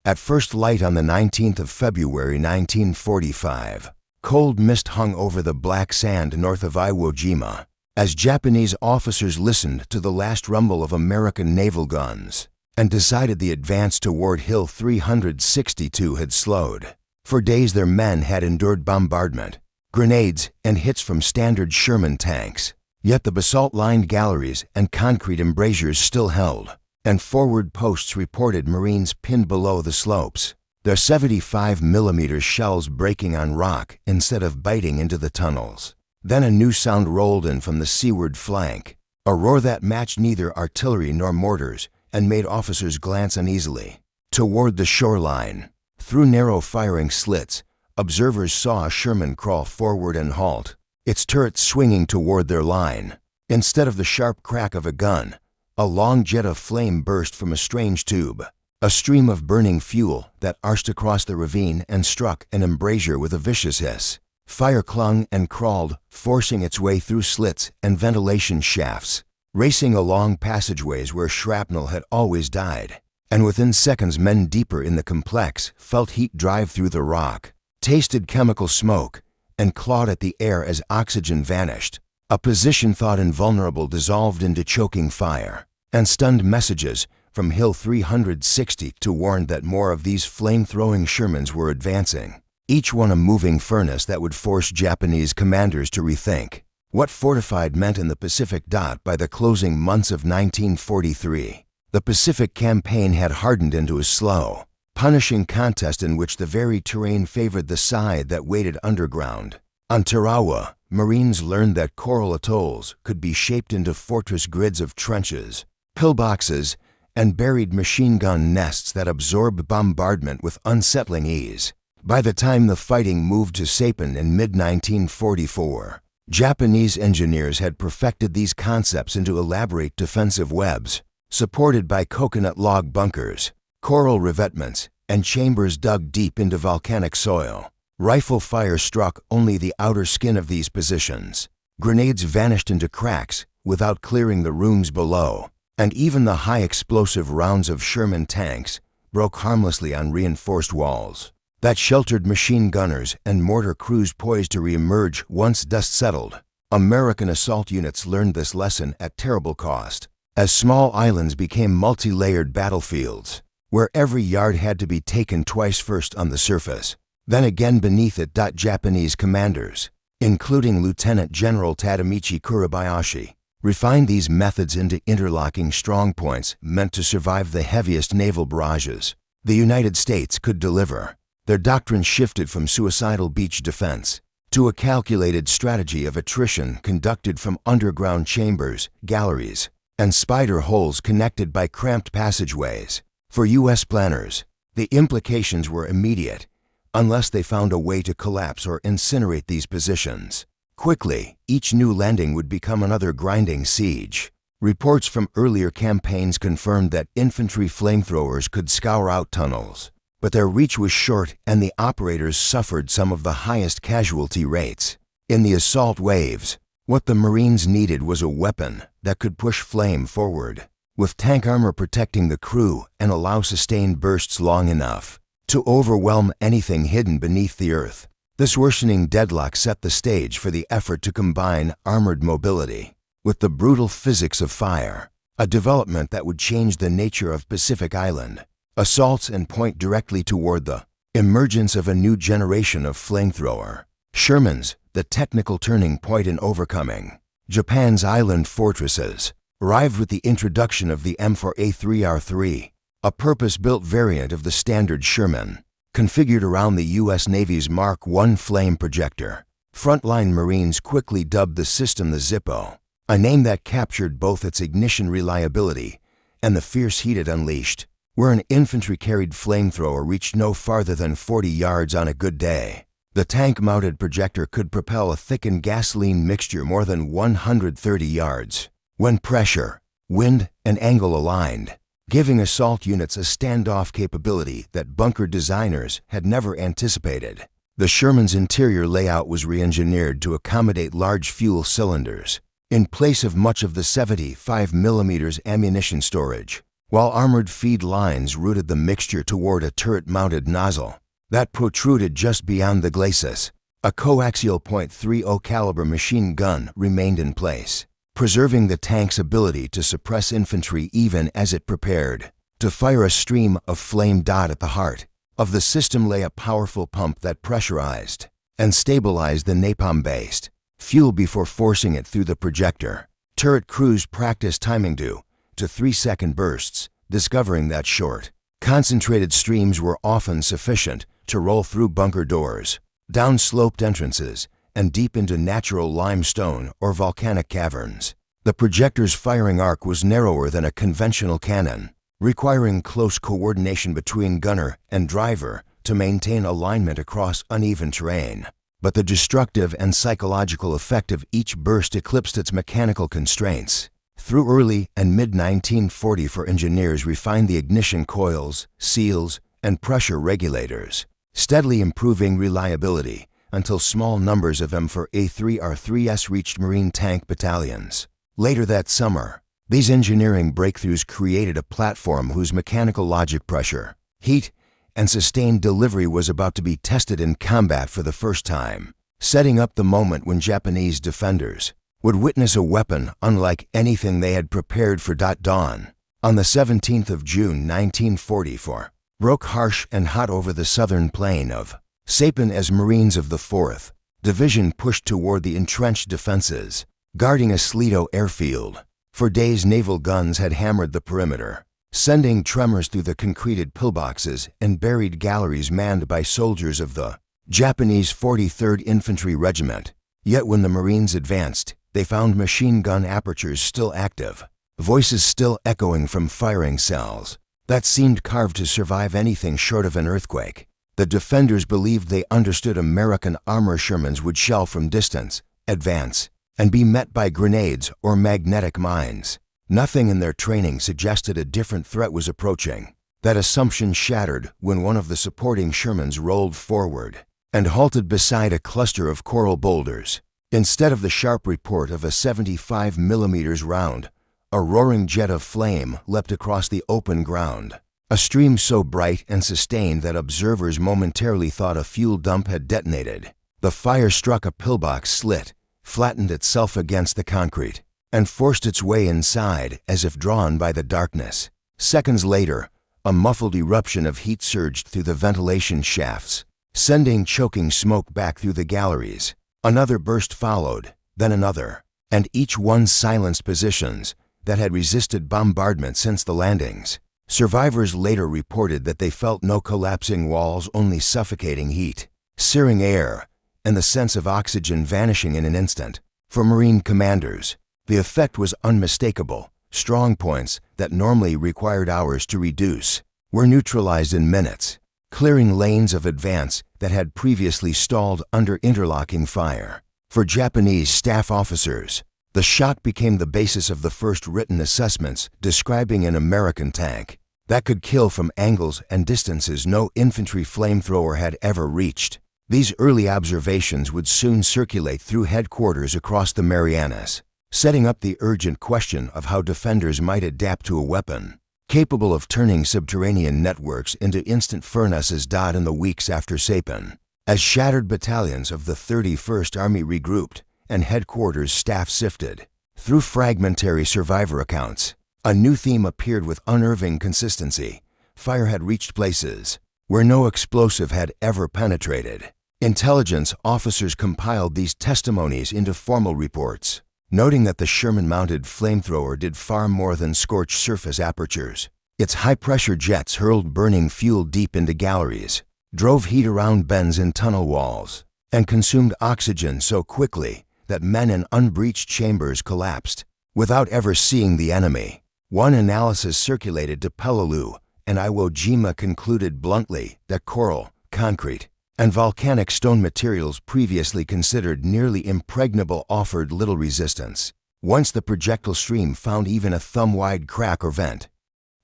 At first light on the 19th of February 1945, cold mist hung over the black sand north of Iwo Jima as Japanese officers listened to the last rumble of American naval guns and decided the advance toward Hill 362 had slowed. For days their men had endured bombardment, grenades, and hits from standard Sherman tanks, yet the basalt-lined galleries and concrete embrasures still held, and forward posts reported Marines pinned below the slopes, their 75mm shells breaking on rock instead of biting into the tunnels. Then a new sound rolled in from the seaward flank, a roar that matched neither artillery nor mortars and made officers glance uneasily toward the shoreline. Through narrow firing slits, observers saw a Sherman crawl forward and halt, its turret swinging toward their line. Instead of the sharp crack of a gun, a long jet of flame burst from a strange tube, a stream of burning fuel that arched across the ravine and struck an embrasure with a vicious hiss. Fire clung and crawled, forcing its way through slits and ventilation shafts, racing along passageways where shrapnel had always died. And within seconds, men deeper in the complex felt heat drive through the rock, tasted chemical smoke, and clawed at the air as oxygen vanished. A position thought invulnerable dissolved into choking fire, and stunned messages from Hill 362 warned that more of these flame-throwing Shermans were advancing, each one a moving furnace that would force Japanese commanders to rethink what fortified meant in the Pacific. By the closing months of 1943, the Pacific campaign had hardened into a slow, punishing contest in which the very terrain favored the side that waited underground. On Tarawa, Marines learned that coral atolls could be shaped into fortress grids of trenches, pillboxes, and buried machine gun nests that absorbed bombardment with unsettling ease. By the time the fighting moved to Saipan in mid-1944, Japanese engineers had perfected these concepts into elaborate defensive webs, supported by coconut log bunkers, coral revetments, and chambers dug deep into volcanic soil. Rifle fire struck only the outer skin of these positions. Grenades vanished into cracks without clearing the rooms below, and even the high-explosive rounds of Sherman tanks broke harmlessly on reinforced walls that sheltered machine gunners and mortar crews poised to reemerge once dust settled. American assault units learned this lesson at terrible cost, as small islands became multi-layered battlefields, where every yard had to be taken twice, first on the surface, then again beneath it. Japanese commanders, including Lieutenant General Tadamichi Kurabayashi, refined these methods into interlocking strongpoints meant to survive the heaviest naval barrages the United States could deliver. Their doctrine shifted from suicidal beach defense to a calculated strategy of attrition conducted from underground chambers, galleries, and spider holes connected by cramped passageways. For U.S. planners, the implications were immediate, unless they found a way to collapse or incinerate these positions. Quickly, each new landing would become another grinding siege. Reports from earlier campaigns confirmed that infantry flamethrowers could scour out tunnels, but their reach was short and the operators suffered some of the highest casualty rates. In the assault waves, what the Marines needed was a weapon that could push flame forward, with tank armor protecting the crew and allow sustained bursts long enough to overwhelm anything hidden beneath the earth. This worsening deadlock set the stage for the effort to combine armored mobility with the brutal physics of fire, a development that would change the nature of Pacific Island assaults and point directly toward the emergence of a new generation of flamethrower Shermans, the technical turning point in overcoming Japan's island fortresses. Arrived with the introduction of the M4A3R3, a purpose-built variant of the standard Sherman, configured around the U.S. Navy's Mark I flame projector. Frontline Marines quickly dubbed the system the Zippo, a name that captured both its ignition reliability and the fierce heat it unleashed. Where an infantry-carried flamethrower reached no farther than 40 yards on a good day, the tank-mounted projector could propel a thickened gasoline mixture more than 130 yards. When pressure, wind, and angle aligned, giving assault units a standoff capability that bunker designers had never anticipated. The Sherman's interior layout was re-engineered to accommodate large fuel cylinders, in place of much of the 75mm ammunition storage. while armored feed lines routed the mixture toward a turret-mounted nozzle that protruded just beyond the glacis. A coaxial .30 caliber machine gun remained in place, preserving the tank's ability to suppress infantry even as it prepared to fire a stream of flame. At the heart of the system lay a powerful pump that pressurized and stabilized the napalm-based fuel before forcing it through the projector. Turret crews practiced timing to 3-second bursts, discovering that short, concentrated streams were often sufficient to roll through bunker doors, down sloped entrances, and deep into natural limestone or volcanic caverns. The projector's firing arc was narrower than a conventional cannon, requiring close coordination between gunner and driver to maintain alignment across uneven terrain. But the destructive and psychological effect of each burst eclipsed its mechanical constraints. Through early and mid-1944, engineers refined the ignition coils, seals, and pressure regulators, steadily improving reliability until small numbers of M4A3R3s reached Marine tank battalions. Later that summer, these engineering breakthroughs created a platform whose mechanical logic, pressure, heat, and sustained delivery was about to be tested in combat for the first time, setting up the moment when Japanese defenders would witness a weapon unlike anything they had prepared for. Dawn on the 17th of June 1944 broke harsh and hot over the southern plain of Saipan as Marines of the 4th Division pushed toward the entrenched defenses, guarding a Sleeto airfield. For days, naval guns had hammered the perimeter, sending tremors through the concreted pillboxes and buried galleries manned by soldiers of the Japanese 43rd Infantry Regiment. Yet when the Marines advanced, they found machine gun apertures still active, voices still echoing from firing cells that seemed carved to survive anything short of an earthquake. The defenders believed they understood American armor. Shermans would shell from distance, advance, and be met by grenades or magnetic mines. Nothing in their training suggested a different threat was approaching. That assumption shattered when one of the supporting Shermans rolled forward and halted beside a cluster of coral boulders. Instead of the sharp report of a 75mm round, a roaring jet of flame leapt across the open ground, a stream so bright and sustained that observers momentarily thought a fuel dump had detonated. The fire struck a pillbox slit, flattened itself against the concrete, and forced its way inside as if drawn by the darkness. Seconds later, a muffled eruption of heat surged through the ventilation shafts, sending choking smoke back through the galleries. Another burst followed, then another, and each one silenced positions that had resisted bombardment since the landings. Survivors later reported that they felt no collapsing walls, only suffocating heat, searing air, and the sense of oxygen vanishing in an instant. For Marine commanders, the effect was unmistakable. Strong points that normally required hours to reduce were neutralized in minutes, clearing lanes of advance that had previously stalled under interlocking fire. For Japanese staff officers, the shot became the basis of the first written assessments describing an American tank that could kill from angles and distances no infantry flamethrower had ever reached. These early observations would soon circulate through headquarters across the Marianas, setting up the urgent question of how defenders might adapt to a weapon capable of turning subterranean networks into instant furnaces. In the weeks after Saipan, as shattered battalions of the 31st Army regrouped and headquarters staff sifted through fragmentary survivor accounts, a new theme appeared with unnerving consistency. Fire had reached places where no explosive had ever penetrated. Intelligence officers compiled these testimonies into formal reports, noting that the Sherman-mounted flamethrower did far more than scorch surface apertures. Its high-pressure jets hurled burning fuel deep into galleries, drove heat around bends in tunnel walls, and consumed oxygen so quickly that men in unbreached chambers collapsed without ever seeing the enemy. One analysis circulated to Peleliu and Iwo Jima concluded bluntly that coral, concrete, and volcanic stone materials previously considered nearly impregnable offered little resistance once the projectile stream found even a thumb-wide crack or vent.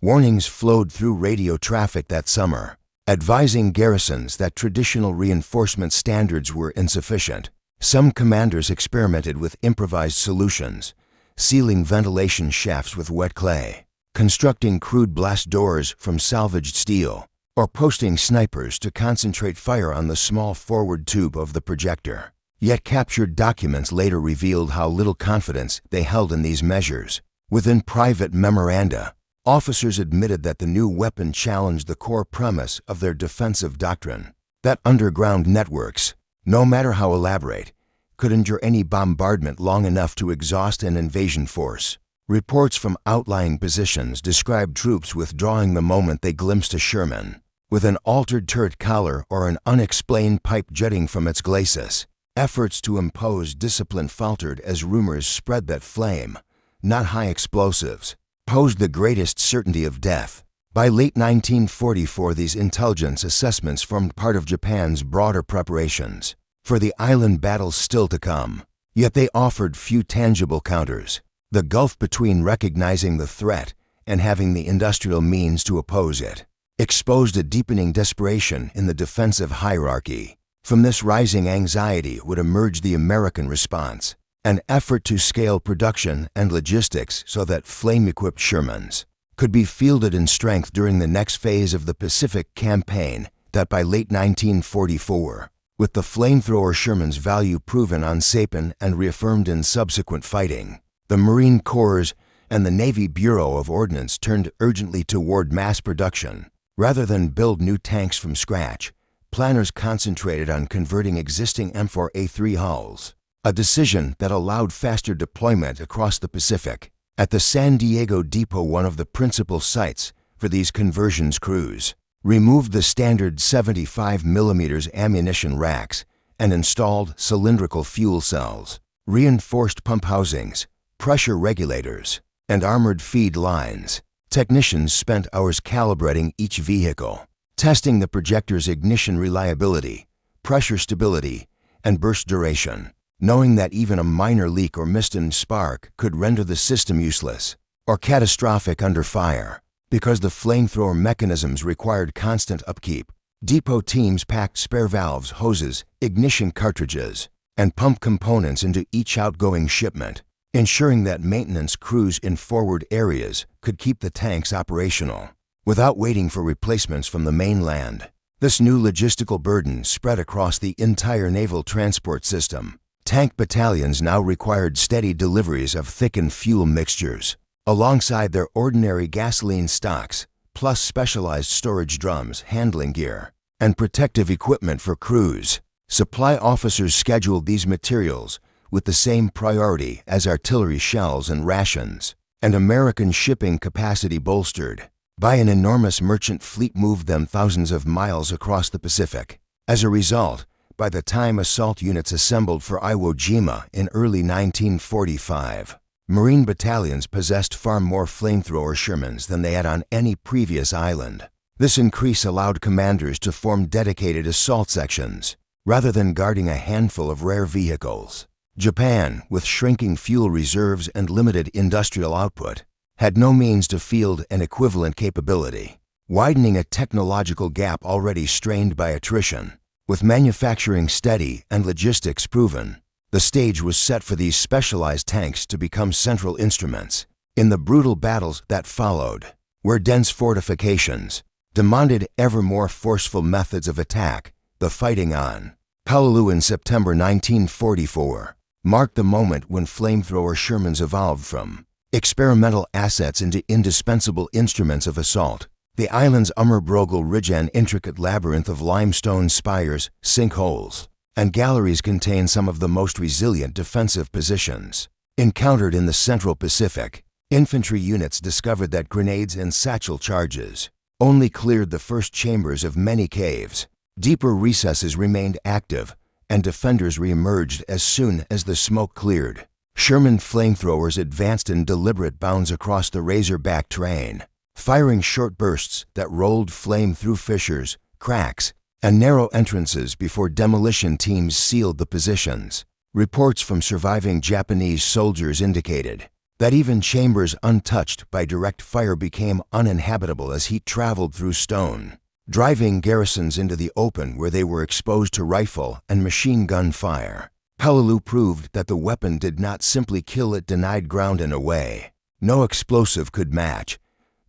Warnings flowed through radio traffic that summer, advising garrisons that traditional reinforcement standards were insufficient. Some commanders experimented with improvised solutions, sealing ventilation shafts with wet clay, constructing crude blast doors from salvaged steel, or posting snipers to concentrate fire on the small forward tube of the projector. Yet captured documents later revealed how little confidence they held in these measures. Within private memoranda, officers admitted that the new weapon challenged the core premise of their defensive doctrine, that underground networks, no matter how elaborate, could endure any bombardment long enough to exhaust an invasion force. Reports from outlying positions described troops withdrawing the moment they glimpsed a Sherman, with an altered turret collar or an unexplained pipe jutting from its glacis. Efforts to impose discipline faltered as rumors spread that flame, not high explosives, posed the greatest certainty of death. By late 1944, these intelligence assessments formed part of Japan's broader preparations for the island battles still to come. Yet they offered few tangible counters. The gulf between recognizing the threat and having the industrial means to oppose it exposed a deepening desperation in the defensive hierarchy. From this rising anxiety would emerge the American response, an effort to scale production and logistics so that flame-equipped Shermans could be fielded in strength during the next phase of the Pacific campaign. That by late 1944, with the Flamethrower Shermans' value proven on Saipan and reaffirmed in subsequent fighting, the Marine Corps and the Navy Bureau of Ordnance turned urgently toward mass production. Rather than build new tanks from scratch, planners concentrated on converting existing M4A3 hulls, a decision that allowed faster deployment across the Pacific. At the San Diego depot, one of the principal sites for these conversions crews removed the standard 75mm ammunition racks and installed cylindrical fuel cells, reinforced pump housings, pressure regulators, and armored feed lines. Technicians spent hours calibrating each vehicle, testing the projector's ignition reliability, pressure stability, and burst duration, knowing that even a minor leak or misted spark could render the system useless or catastrophic under fire. Because the flamethrower mechanisms required constant upkeep, depot teams packed spare valves, hoses, ignition cartridges, and pump components into each outgoing shipment, ensuring that maintenance crews in forward areas could keep the tanks operational without waiting for replacements from the mainland. This new logistical burden spread across the entire naval transport system. Tank battalions now required steady deliveries of thickened fuel mixtures, alongside their ordinary gasoline stocks, plus specialized storage drums, handling gear, and protective equipment for crews. Supply officers scheduled these materials with the same priority as artillery shells and rations, and American shipping capacity bolstered by an enormous merchant fleet moved them thousands of miles across the Pacific. As a result, by the time assault units assembled for Iwo Jima in early 1945, Marine battalions possessed far more flamethrower Shermans than they had on any previous island. This increase allowed commanders to form dedicated assault sections, rather than guarding a handful of rare vehicles. Japan, with shrinking fuel reserves and limited industrial output, had no means to field an equivalent capability, widening a technological gap already strained by attrition. With manufacturing steady and logistics proven, the stage was set for these specialized tanks to become central instruments in the brutal battles that followed, where dense fortifications demanded ever more forceful methods of attack. The fighting on Peleliu in September 1944 marked the moment when flamethrower Shermans evolved from experimental assets into indispensable instruments of assault. The island's Ummerbrogal Ridge, an intricate labyrinth of limestone spires, sinkholes, and galleries, contain some of the most resilient defensive positions encountered in the Central Pacific. Infantry units discovered that grenades and satchel charges only cleared the first chambers of many caves. Deeper recesses remained active, and defenders re-emerged as soon as the smoke cleared. Sherman flamethrowers advanced in deliberate bounds across the razorback terrain, firing short bursts that rolled flame through fissures, cracks, and narrow entrances before demolition teams sealed the positions. Reports from surviving Japanese soldiers indicated that even chambers untouched by direct fire became uninhabitable as heat traveled through stone, driving garrisons into the open where they were exposed to rifle and machine gun fire. Peleliu proved that the weapon did not simply kill, it denied ground in a way no explosive could match.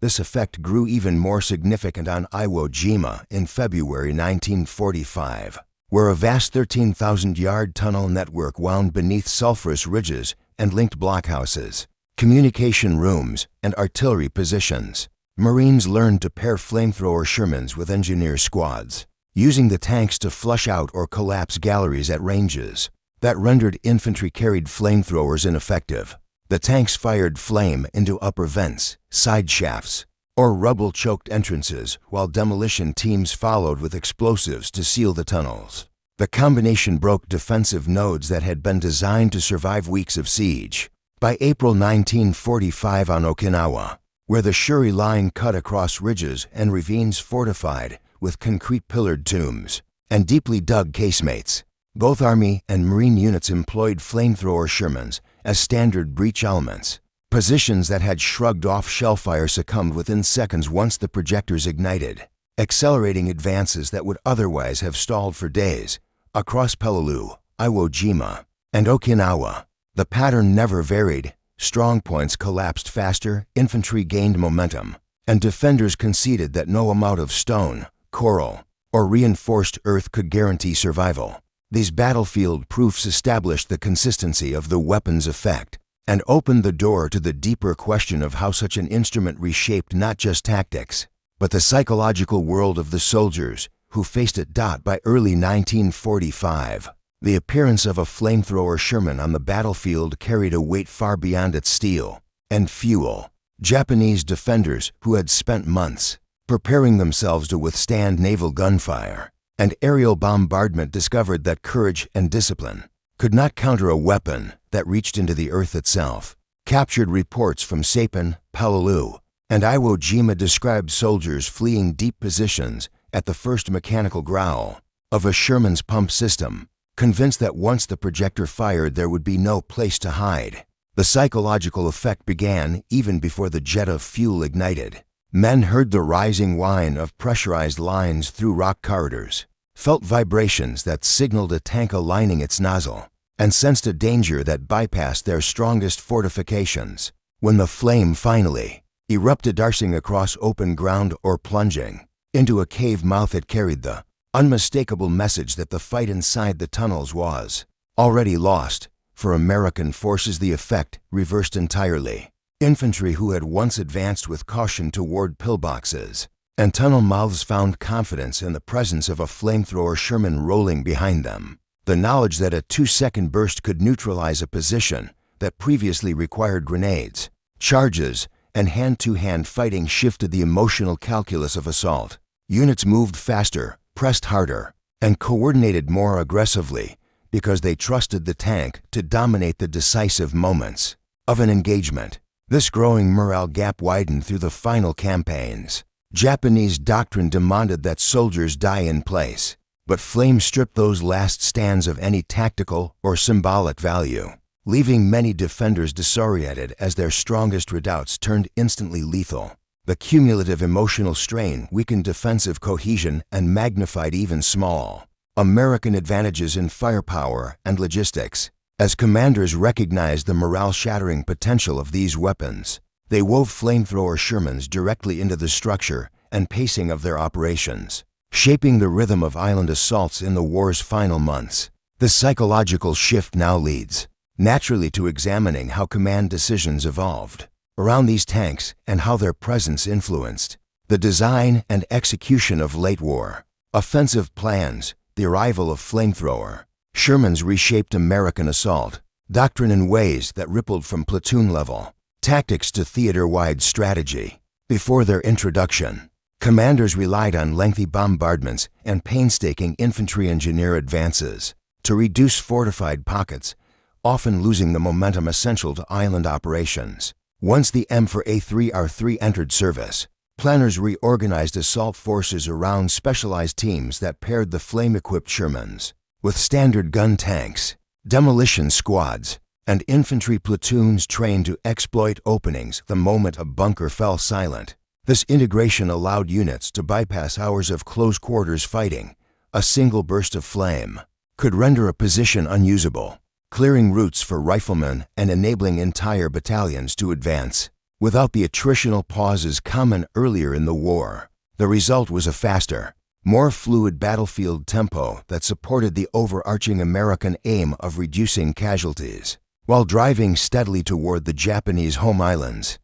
This effect grew even more significant on Iwo Jima in February 1945, where a vast 13,000-yard tunnel network wound beneath sulfurous ridges and linked blockhouses, communication rooms, and artillery positions. Marines learned to pair flamethrower Shermans with engineer squads, using the tanks to flush out or collapse galleries at ranges that rendered infantry-carried flamethrowers ineffective. The tanks fired flame into upper vents, side shafts, or rubble-choked entrances, while demolition teams followed with explosives to seal the tunnels. The combination broke defensive nodes that had been designed to survive weeks of siege. By April 1945 on Okinawa, where the Shuri line cut across ridges and ravines fortified with concrete pillared tombs and deeply dug casemates, both Army and Marine units employed flamethrower Shermans as standard breach elements. Positions that had shrugged off shellfire succumbed within seconds once the projectors ignited, accelerating advances that would otherwise have stalled for days. Across Peleliu, Iwo Jima, and Okinawa, the pattern never varied. Strong points collapsed faster, infantry gained momentum, and defenders conceded that no amount of stone, coral, or reinforced earth could guarantee survival. These battlefield proofs established the consistency of the weapon's effect and opened the door to the deeper question of how such an instrument reshaped not just tactics, but the psychological world of the soldiers who faced it. By early 1945, the appearance of a flamethrower Sherman on the battlefield carried a weight far beyond its steel and fuel. Japanese defenders who had spent months preparing themselves to withstand naval gunfire and aerial bombardment discovered that courage and discipline could not counter a weapon that reached into the earth itself. Captured reports from Saipan, Peleliu, and Iwo Jima described soldiers fleeing deep positions at the first mechanical growl of a Sherman's pump system, convinced that once the projector fired there would be no place to hide. The psychological effect began even before the jet of fuel ignited. Men heard the rising whine of pressurized lines through rock corridors, felt vibrations that signaled a tank aligning its nozzle, and sensed a danger that bypassed their strongest fortifications. When the flame finally erupted, darting across open ground or plunging into a cave mouth, it carried the unmistakable message that the fight inside the tunnels was already lost. For American forces, the effect reversed entirely. Infantry who had once advanced with caution toward pillboxes and tunnel mouths found confidence in the presence of a flamethrower Sherman rolling behind them. The knowledge that a 2-second burst could neutralize a position that previously required grenades, charges, and hand-to-hand fighting shifted the emotional calculus of assault. Units moved faster, pressed harder, and coordinated more aggressively because they trusted the tank to dominate the decisive moments of an engagement. This growing morale gap widened through the final campaigns. Japanese doctrine demanded that soldiers die in place, but flame stripped those last stands of any tactical or symbolic value, leaving many defenders disoriented as their strongest redoubts turned instantly lethal. The cumulative emotional strain weakened defensive cohesion and magnified even small American advantages in firepower and logistics. As commanders recognized the morale-shattering potential of these weapons, they wove flamethrower Shermans directly into the structure and pacing of their operations, shaping the rhythm of island assaults in the war's final months. This psychological shift now leads naturally to examining how command decisions evolved around these tanks and how their presence influenced the design and execution of late war offensive plans. The arrival of flamethrower Shermans reshaped American assault doctrine in ways that rippled from platoon-level tactics to theater-wide strategy. Before their introduction, commanders relied on lengthy bombardments and painstaking infantry engineer advances to reduce fortified pockets, often losing the momentum essential to island operations. Once the M4A3R3 entered service, planners reorganized assault forces around specialized teams that paired the flame-equipped Shermans with standard gun tanks, demolition squads, and infantry platoons trained to exploit openings the moment a bunker fell silent. This integration allowed units to bypass hours of close-quarters fighting. A single burst of flame could render a position unusable, clearing routes for riflemen and enabling entire battalions to advance. Without the attritional pauses common earlier in the war, the result was a faster, more fluid battlefield tempo that supported the overarching American aim of reducing casualties, while driving steadily toward the Japanese home islands.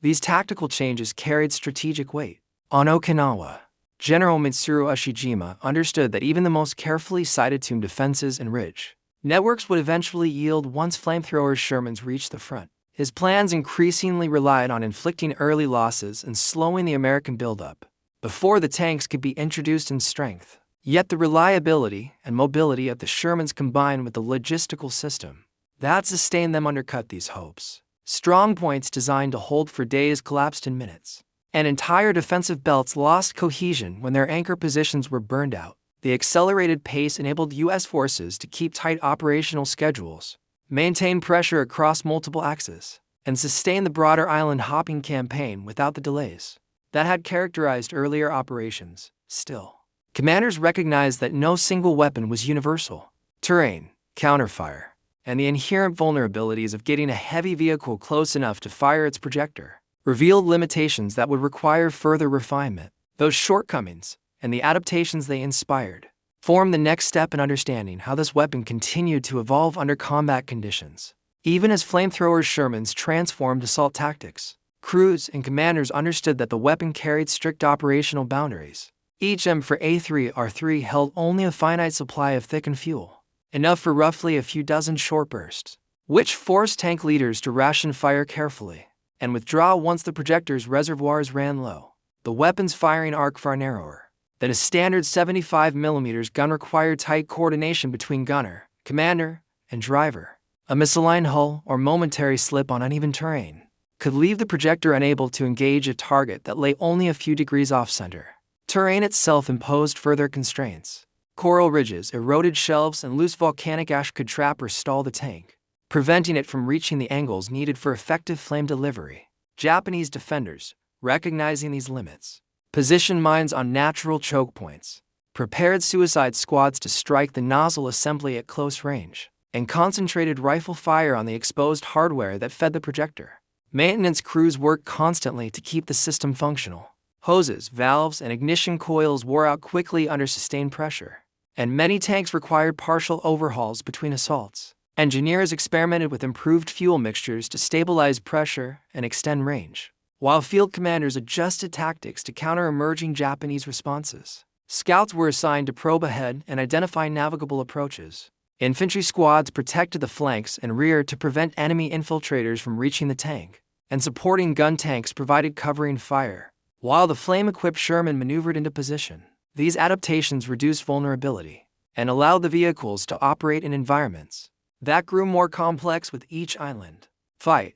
These tactical changes carried strategic weight. On Okinawa, General Mitsuru Ushijima understood that even the most carefully sited tomb defenses and ridge networks would eventually yield once Flamethrower Shermans reached the front. His plans increasingly relied on inflicting early losses and slowing the American buildup before the tanks could be introduced in strength. Yet the reliability and mobility of the Shermans combined with the logistical system that sustained them undercut these hopes. Strong points designed to hold for days collapsed in minutes, and entire defensive belts lost cohesion when their anchor positions were burned out. The accelerated pace enabled U.S. forces to keep tight operational schedules, maintain pressure across multiple axes, and sustain the broader island-hopping campaign without the delays that had characterized earlier operations. Still, commanders recognized that no single weapon was universal. Terrain, counterfire, and the inherent vulnerabilities of getting a heavy vehicle close enough to fire its projector revealed limitations that would require further refinement. Those shortcomings, and the adaptations they inspired, formed the next step in understanding how this weapon continued to evolve under combat conditions. Even as Flamethrower Shermans transformed assault tactics, crews and commanders understood that the weapon carried strict operational boundaries. Each M4A3R3 held only a finite supply of thickened fuel, enough for roughly a few dozen short bursts, which forced tank leaders to ration fire carefully and withdraw once the projector's reservoirs ran low. The weapon's firing arc far narrower than a standard 75mm gun required tight coordination between gunner, commander, and driver. A misaligned hull or momentary slip on uneven terrain could leave the projector unable to engage a target that lay only a few degrees off-center. Terrain itself imposed further constraints. Coral ridges, eroded shelves, and loose volcanic ash could trap or stall the tank, preventing it from reaching the angles needed for effective flame delivery. Japanese defenders, recognizing these limits, positioned mines on natural choke points, prepared suicide squads to strike the nozzle assembly at close range, and concentrated rifle fire on the exposed hardware that fed the projector. Maintenance crews worked constantly to keep the system functional. Hoses, valves, and ignition coils wore out quickly under sustained pressure, and many tanks required partial overhauls between assaults. Engineers experimented with improved fuel mixtures to stabilize pressure and extend range, while field commanders adjusted tactics to counter emerging Japanese responses. Scouts were assigned to probe ahead and identify navigable approaches. Infantry squads protected the flanks and rear to prevent enemy infiltrators from reaching the tank, and supporting gun tanks provided covering fire, while the flame-equipped Sherman maneuvered into position. These adaptations reduced vulnerability and allowed the vehicles to operate in environments that grew more complex with each island fight.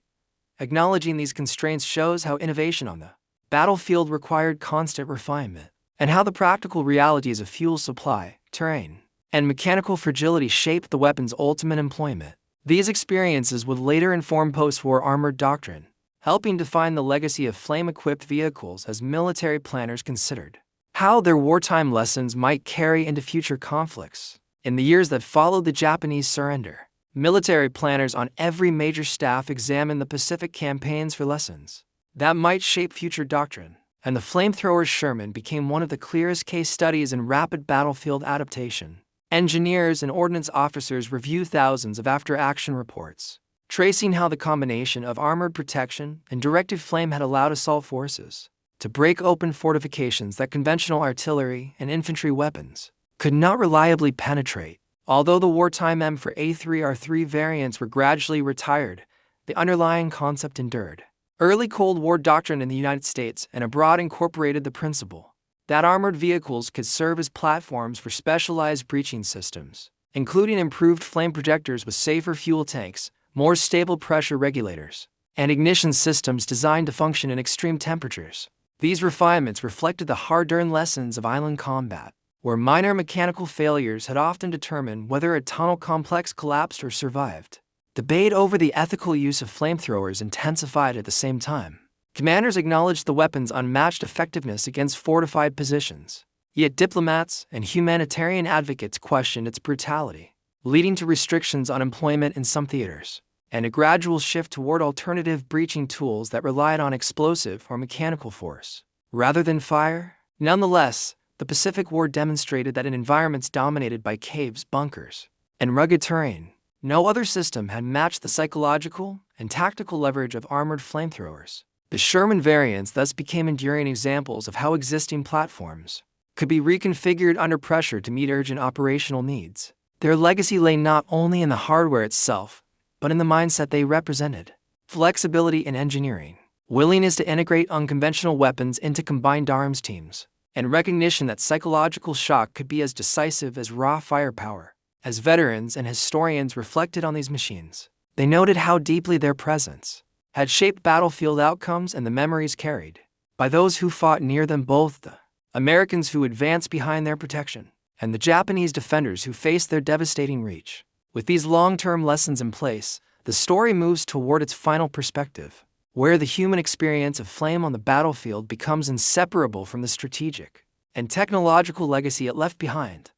Acknowledging these constraints shows how innovation on the battlefield required constant refinement, and how the practical realities of fuel supply, terrain, and mechanical fragility shaped the weapon's ultimate employment. These experiences would later inform post-war armored doctrine, helping define the legacy of flame-equipped vehicles as military planners considered how their wartime lessons might carry into future conflicts. In the years that followed the Japanese surrender, military planners on every major staff examined the Pacific campaigns for lessons that might shape future doctrine, and the Flamethrower Sherman became one of the clearest case studies in rapid battlefield adaptation. Engineers and ordnance officers review thousands of after-action reports, tracing how the combination of armored protection and directed flame had allowed assault forces to break open fortifications that conventional artillery and infantry weapons could not reliably penetrate. Although the wartime M4A3R3 variants were gradually retired, the underlying concept endured. Early Cold War doctrine in the United States and abroad incorporated the principle that armored vehicles could serve as platforms for specialized breaching systems, including improved flame projectors with safer fuel tanks, more stable pressure regulators, and ignition systems designed to function in extreme temperatures. These refinements reflected the hard-earned lessons of island combat, where minor mechanical failures had often determined whether a tunnel complex collapsed or survived. Debate over the ethical use of flamethrowers intensified at the same time. Commanders acknowledged the weapon's unmatched effectiveness against fortified positions, yet diplomats and humanitarian advocates questioned its brutality, leading to restrictions on employment in some theaters. and a gradual shift toward alternative breaching tools that relied on explosive or mechanical force, rather than fire. Nonetheless, the Pacific War demonstrated that in environments dominated by caves, bunkers, and rugged terrain, no other system had matched the psychological and tactical leverage of armored flamethrowers. The Sherman variants thus became enduring examples of how existing platforms could be reconfigured under pressure to meet urgent operational needs. Their legacy lay not only in the hardware itself, but in the mindset they represented: flexibility in engineering, willingness to integrate unconventional weapons into combined arms teams, and recognition that psychological shock could be as decisive as raw firepower. As veterans and historians reflected on these machines, they noted how deeply their presence had shaped battlefield outcomes and the memories carried by those who fought near them, both the Americans who advanced behind their protection and the Japanese defenders who faced their devastating reach. With these long-term lessons in place, the story moves toward its final perspective, where the human experience of flame on the battlefield becomes inseparable from the strategic and technological legacy it left behind.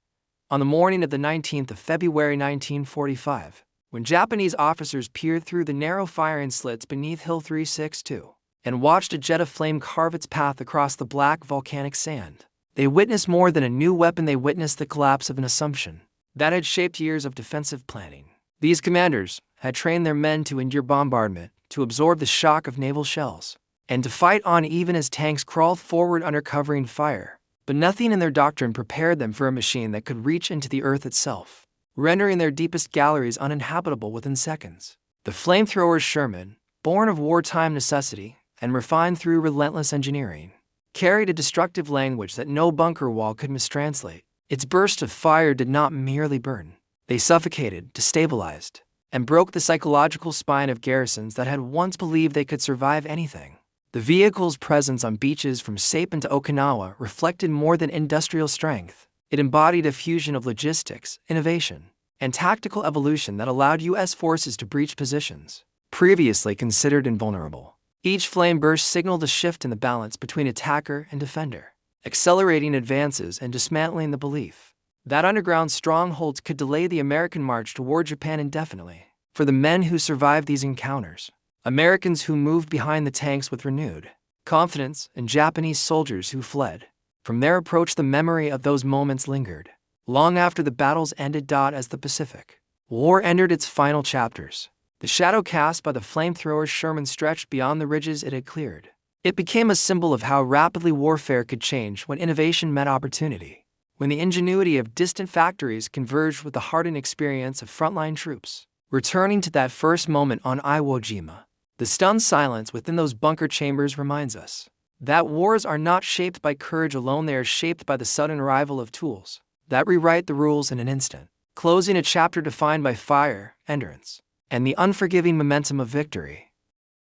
On the morning of the 19th of February 1945, when Japanese officers peered through the narrow firing slits beneath Hill 362 and watched a jet of flame carve its path across the black volcanic sand, they witnessed more than a new weapon. They witnessed the collapse of an assumption that had shaped years of defensive planning. These commanders had trained their men to endure bombardment, to absorb the shock of naval shells, and to fight on even as tanks crawled forward under covering fire. But nothing in their doctrine prepared them for a machine that could reach into the earth itself, rendering their deepest galleries uninhabitable within seconds. The Flamethrower Sherman, born of wartime necessity and refined through relentless engineering, carried a destructive language that no bunker wall could mistranslate. Its bursts of fire did not merely burn. They suffocated, destabilized, and broke the psychological spine of garrisons that had once believed they could survive anything. The vehicle's presence on beaches from Saipan to Okinawa reflected more than industrial strength. It embodied a fusion of logistics, innovation, and tactical evolution that allowed U.S. forces to breach positions previously considered invulnerable. Each flame burst signaled a shift in the balance between attacker and defender, accelerating advances and dismantling the belief that underground strongholds could delay the American march toward Japan indefinitely. For the men who survived these encounters, Americans who moved behind the tanks with renewed confidence, and Japanese soldiers who fled from their approach, the memory of those moments lingered long after the battles ended. As the Pacific War entered its final chapters, the shadow cast by the Flamethrower Sherman stretched beyond the ridges it had cleared. It became a symbol of how rapidly warfare could change when innovation met opportunity, when the ingenuity of distant factories converged with the hardened experience of frontline troops. Returning to that first moment on Iwo Jima, the stunned silence within those bunker chambers reminds us that wars are not shaped by courage alone. They are shaped by the sudden arrival of tools that rewrite the rules in an instant, closing a chapter defined by fire, endurance, and the unforgiving momentum of victory.